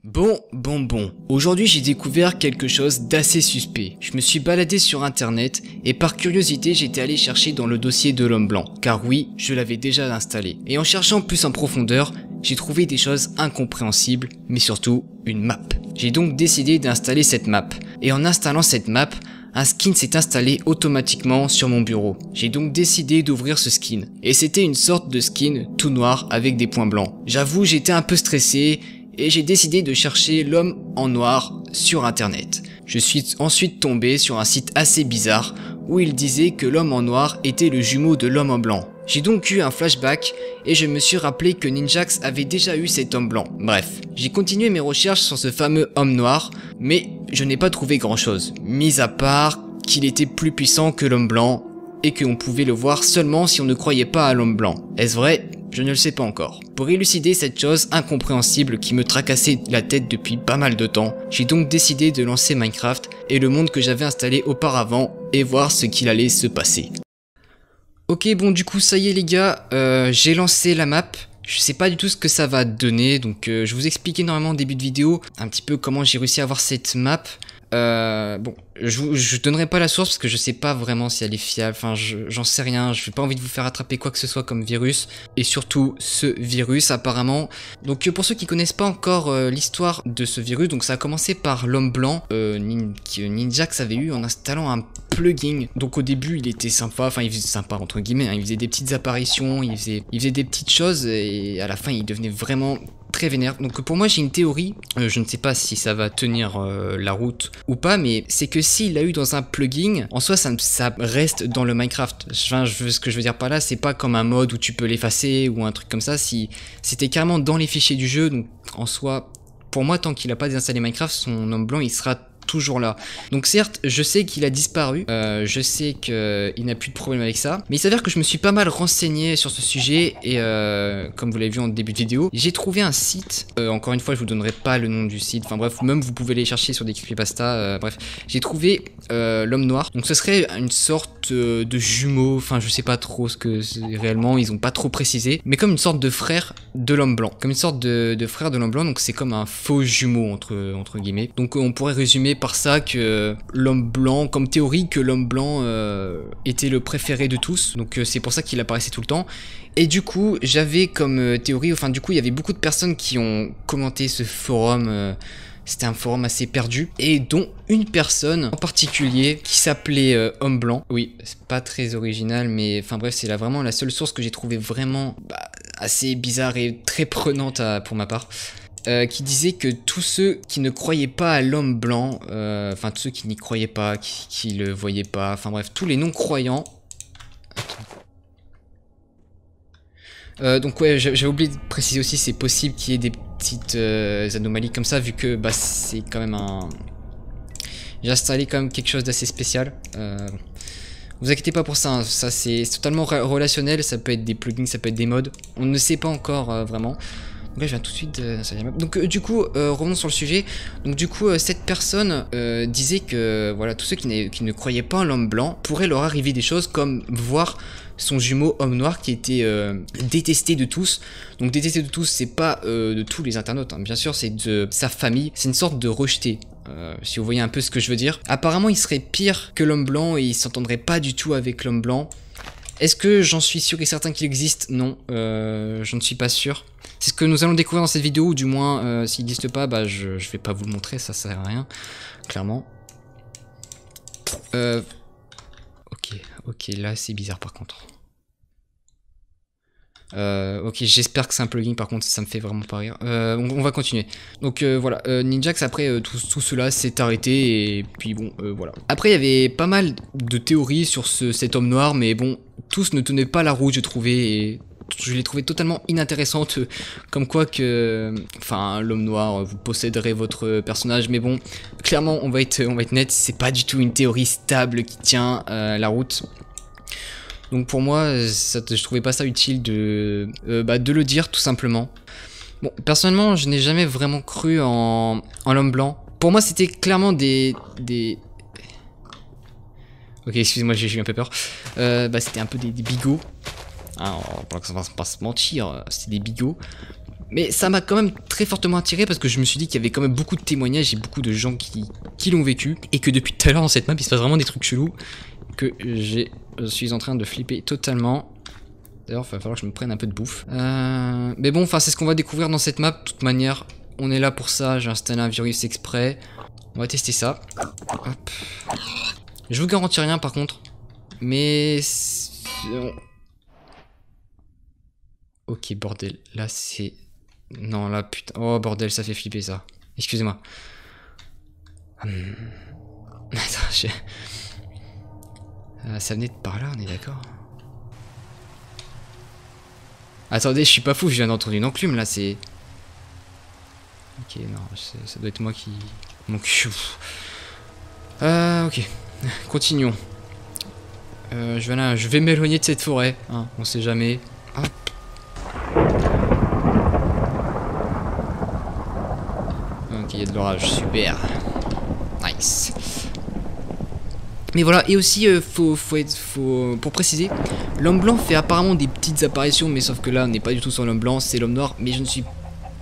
Bon. Aujourd'hui j'ai découvert quelque chose d'assez suspect. Je me suis baladé sur internet et par curiosité j'étais allé chercher dans le dossier de l'homme blanc. Car oui, je l'avais déjà installé. Et en cherchant plus en profondeur, j'ai trouvé des choses incompréhensibles, mais surtout une map. J'ai donc décidé d'installer cette map. Et en installant cette map, un skin s'est installé automatiquement sur mon bureau. J'ai donc décidé d'ouvrir ce skin. Et c'était une sorte de skin tout noir avec des points blancs. J'avoue, j'étais un peu stressé et j'ai décidé de chercher l'homme en noir sur internet. Je suis ensuite tombé sur un site assez bizarre où il disait que l'homme en noir était le jumeau de l'homme en blanc. J'ai donc eu un flashback et je me suis rappelé que Ninjax avait déjà eu cet homme blanc. Bref, j'ai continué mes recherches sur ce fameux homme noir, mais je n'ai pas trouvé grand chose, mis à part qu'il était plus puissant que l'homme blanc et qu'on pouvait le voir seulement si on ne croyait pas à l'homme blanc. Est-ce vrai ? Je ne le sais pas encore. Pour élucider cette chose incompréhensible qui me tracassait la tête depuis pas mal de temps, j'ai donc décidé de lancer Minecraft et le monde que j'avais installé auparavant et voir ce qu'il allait se passer. Ok, bon du coup ça y est les gars, j'ai lancé la map. Je sais pas du tout ce que ça va donner, donc je vous explique énormément au début de vidéo un petit peu comment j'ai réussi à avoir cette map. Bon, je donnerai pas la source parce que je sais pas vraiment si elle est fiable, enfin j'en sais rien, je n'ai pas envie de vous faire attraper quoi que ce soit comme virus, et surtout ce virus apparemment. Donc pour ceux qui connaissent pas encore l'histoire de ce virus, donc ça a commencé par l'homme blanc que Ninjax avait eu en installant un plugin. Donc au début il était sympa, enfin il faisait sympa entre guillemets, hein, il faisait des petites apparitions, il faisait des petites choses et à la fin il devenait vraiment très vénère. Donc pour moi j'ai une théorie, je ne sais pas si ça va tenir la route ou pas, mais c'est que s'il l'a eu dans un plugin, en soi ça reste dans le Minecraft. Enfin, ce que je veux dire par là, c'est pas comme un mode où tu peux l'effacer ou un truc comme ça. Si c'était carrément dans les fichiers du jeu, donc en soi, pour moi tant qu'il a pas désinstallé Minecraft, son homme blanc il sera toujours là. Donc certes, je sais qu'il a disparu, je sais qu'il n'a plus de problème avec ça, mais il s'avère que je me suis pas mal renseigné sur ce sujet et comme vous l'avez vu en début de vidéo, j'ai trouvé un site, encore une fois je vous donnerai pas le nom du site, enfin bref, même vous pouvez les chercher sur des creepypasta, bref, j'ai trouvé l'homme noir, donc ce serait une sorte de jumeau, enfin je sais pas trop ce que c'est réellement, ils ont pas trop précisé, mais comme une sorte de frère de l'homme blanc, comme une sorte de frère de l'homme blanc, donc c'est comme un faux jumeau entre guillemets, donc on pourrait résumer par ça que l'homme blanc, comme théorie, que l'homme blanc était le préféré de tous, donc c'est pour ça qu'il apparaissait tout le temps. Et du coup j'avais comme théorie, enfin du coup il y avait beaucoup de personnes qui ont commenté ce forum, c'était un forum assez perdu, et dont une personne en particulier qui s'appelait Homme Blanc. Oui, c'est pas très original, mais enfin bref, c'est là vraiment la seule source que j'ai trouvé vraiment assez bizarre et très prenante pour ma part. Qui disait que tous ceux qui ne croyaient pas à l'homme blanc, enfin tous ceux qui n'y croyaient pas, qui le voyaient pas, enfin bref, tous les non-croyants. Donc ouais, j'avais oublié de préciser aussi, c'est possible qu'il y ait des petites anomalies comme ça, vu que c'est quand même j'ai installé quand même quelque chose d'assez spécial. Vous inquiétez pas pour ça, hein, ça c'est totalement relationnel, ça peut être des plugins, ça peut être des mods, on ne sait pas encore vraiment. Donc là je viens tout de suite donc du coup revenons sur le sujet. Donc du coup cette personne disait que voilà, tous ceux qui ne croyaient pas en l'homme blanc pourraient leur arriver des choses comme voir son jumeau homme noir qui était détesté de tous. Donc détesté de tous, c'est pas de tous les internautes, hein, bien sûr, c'est de sa famille, c'est une sorte de rejeté. Si vous voyez un peu ce que je veux dire. Apparemment il serait pire que l'homme blanc et il s'entendrait pas du tout avec l'homme blanc. Est-ce que j'en suis sûr et certain qu'il existe? Non, je ne suis pas sûr. C'est ce que nous allons découvrir dans cette vidéo, ou du moins, s'il n'existe pas, je vais pas vous le montrer, ça sert à rien, clairement. Ok, là c'est bizarre par contre. Ok, j'espère que c'est un plugin, par contre ça me fait vraiment pas rire. On va continuer. Donc voilà, Ninjax après tout cela s'est arrêté et puis bon voilà. Après il y avait pas mal de théories sur cet homme noir, mais bon, tous ne tenaient pas la route je trouvais, et je l'ai trouvé totalement inintéressante, comme quoi que, enfin l'homme noir, vous posséderez votre personnage, mais bon, clairement on va être net, c'est pas du tout une théorie stable qui tient la route. Donc pour moi, je trouvais pas ça utile de le dire tout simplement. Bon, personnellement, je n'ai jamais vraiment cru en l'homme blanc. Pour moi, c'était clairement des... Ok, excusez-moi, j'ai eu un peu peur. C'était un peu des bigots. Hein, on va pas se mentir, c'était des bigots. Mais ça m'a quand même très fortement attiré parce que je me suis dit qu'il y avait quand même beaucoup de témoignages et beaucoup de gens qui l'ont vécu. Et que depuis tout à l'heure dans cette map, il se passe vraiment des trucs chelous. Que je suis en train de flipper totalement. D'ailleurs, il va falloir que je me prenne un peu de bouffe. Mais bon, enfin, c'est ce qu'on va découvrir dans cette map. De toute manière, on est là pour ça. J'ai installé un virus exprès. On va tester ça. Hop. Je vous garantis rien par contre. Mais... Ok, bordel. Là, c'est... Non, là, putain. Oh, bordel, ça fait flipper, ça. Excusez-moi. Attends, ça venait de par là, on est d'accord? Attendez, je suis pas fou, je viens d'entendre une enclume, là, c'est... Ok, non, ça doit être moi qui... Mon cul... ok. Continuons. Je vais m'éloigner de cette forêt, hein, on sait jamais. Hop. Ok, il y a de l'orage, super. Nice. Mais voilà, et aussi, pour préciser, l'homme blanc fait apparemment des petites apparitions, mais sauf que là, on n'est pas du tout sur l'homme blanc, c'est l'homme noir, mais je ne suis...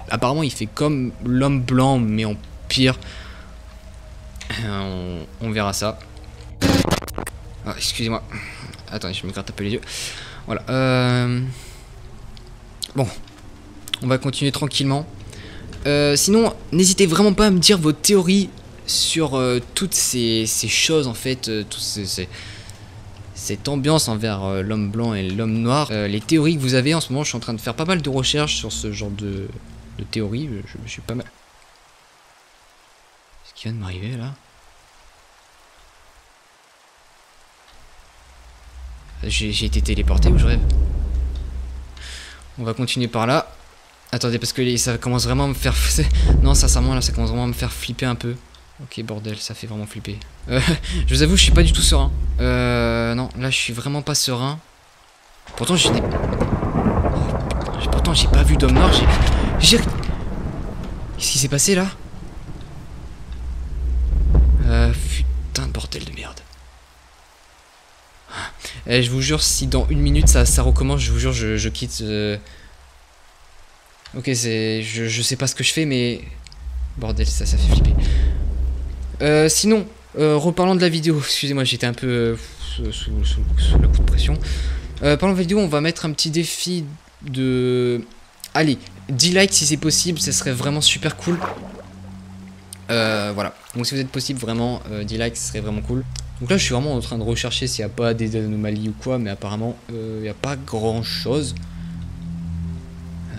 Apparemment, il fait comme l'homme blanc, mais en pire. On verra ça. Ah, excusez-moi. Attendez, je me gratte un peu les yeux. Voilà. Bon. On va continuer tranquillement. Sinon, n'hésitez vraiment pas à me dire vos théories sur toutes ces choses, en fait. Cette ambiance envers l'homme blanc et l'homme noir. Les théories que vous avez en ce moment, je suis en train de faire pas mal de recherches sur ce genre de théories. Je suis pas mal... Ce qui vient de m'arriver, là... J'ai été téléporté ou je rêve? On va continuer par là. Attendez, parce que ça commence vraiment à me faire... Non, sincèrement, là, ça commence vraiment à me faire flipper un peu. Ok, bordel, ça fait vraiment flipper. Je vous avoue, je suis pas du tout serein. Non, là, je suis vraiment pas serein. Pourtant, j'ai des... Oh, pourtant, j'ai pas vu d'homme noir, Qu'est-ce qui s'est passé, là? Putain de bordel de merde. Je vous jure, si dans une minute ça recommence, je vous jure, je quitte. Ok, je sais pas ce que je fais, mais bordel, ça fait flipper. Sinon, reparlant de la vidéo, excusez-moi, j'étais un peu sous le coup de pression. Parlant de la vidéo, on va mettre un petit défi de... Allez, 10 likes si c'est possible, ça serait vraiment super cool. Voilà, donc si vous êtes possible, vraiment, 10 likes, ce serait vraiment cool. Donc là, je suis vraiment en train de rechercher s'il n'y a pas des anomalies ou quoi, mais apparemment, il n'y a pas grand chose.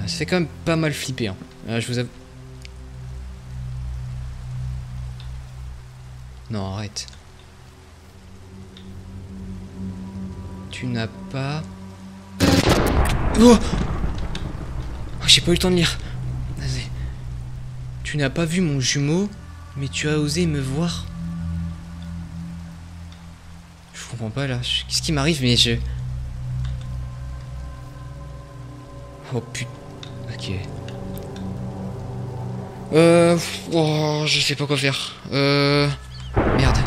Ça fait quand même pas mal flipper, hein. Je vous avoue. Non, arrête. Tu n'as pas... Oh, j'ai pas eu le temps de lire. Tu n'as pas vu mon jumeau, mais tu as osé me voir. Je comprends pas là. Qu'est-ce qui m'arrive, mais je... Oh putain. Ok. Oh, je sais pas quoi faire. Merde.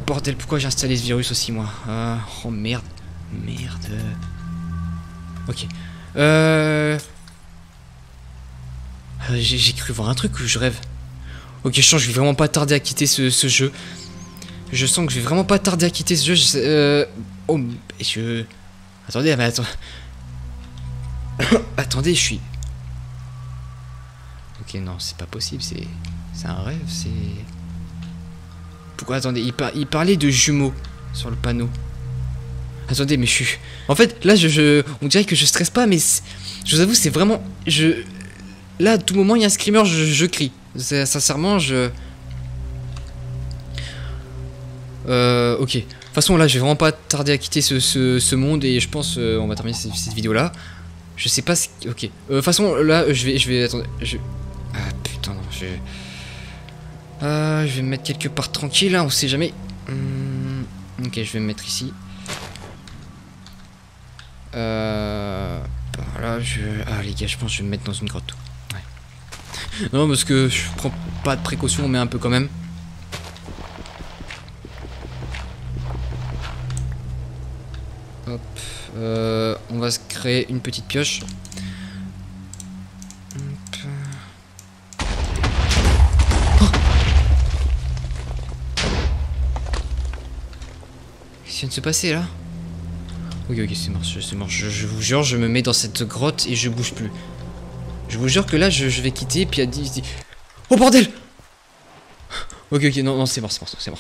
Bordel, pourquoi j'ai installé ce virus aussi, moi? Oh merde. Merde. Ok. J'ai cru voir un truc ou je rêve? Ok, je sens que je vais vraiment pas tarder à quitter ce jeu. Je sens que je vais vraiment pas tarder à quitter ce jeu. Oh, je... Attendez, mais attends. Attendez, je suis... Ok, non, c'est pas possible, c'est un rêve, c'est... Pourquoi, attendez, il parlait de jumeaux sur le panneau. Attendez, mais je suis... En fait, là, on dirait que je stresse pas, mais... Je vous avoue, c'est vraiment... Là, à tout moment, il y a un screamer, je crie. Sincèrement, ok. De toute façon, là, je vais vraiment pas tarder à quitter ce monde et je pense on va terminer cette vidéo là. Je sais pas ce... Ok. De toute façon, là, je vais... Attendez, Ah, putain, non, je vais me mettre quelque part tranquille, hein, on sait jamais. Ok, je vais me mettre ici. Là, Ah, les gars, je pense que je vais me mettre dans une grotte. Ouais. Non, parce que je prends pas de précautions, mais un peu quand même. Hop. On va se créer une petite pioche. vient de se passer là? Ok, ok, c'est mort, c'est mort. Je vous jure, je me mets dans cette grotte et je bouge plus. Je vous jure que là, je vais quitter, puis il dit... Oh bordel! Ok, ok, non, non, c'est mort, c'est mort.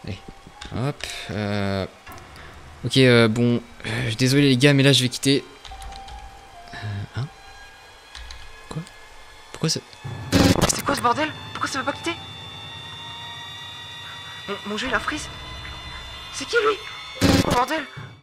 Allez, hop. Ok, bon, désolé les gars, mais là, je vais quitter. Hein? Quoi? Pourquoi ça... C'est quoi ce bordel? Pourquoi ça veut pas quitter? Mon jeu il a freeze. C'est qui lui? Oh bordel!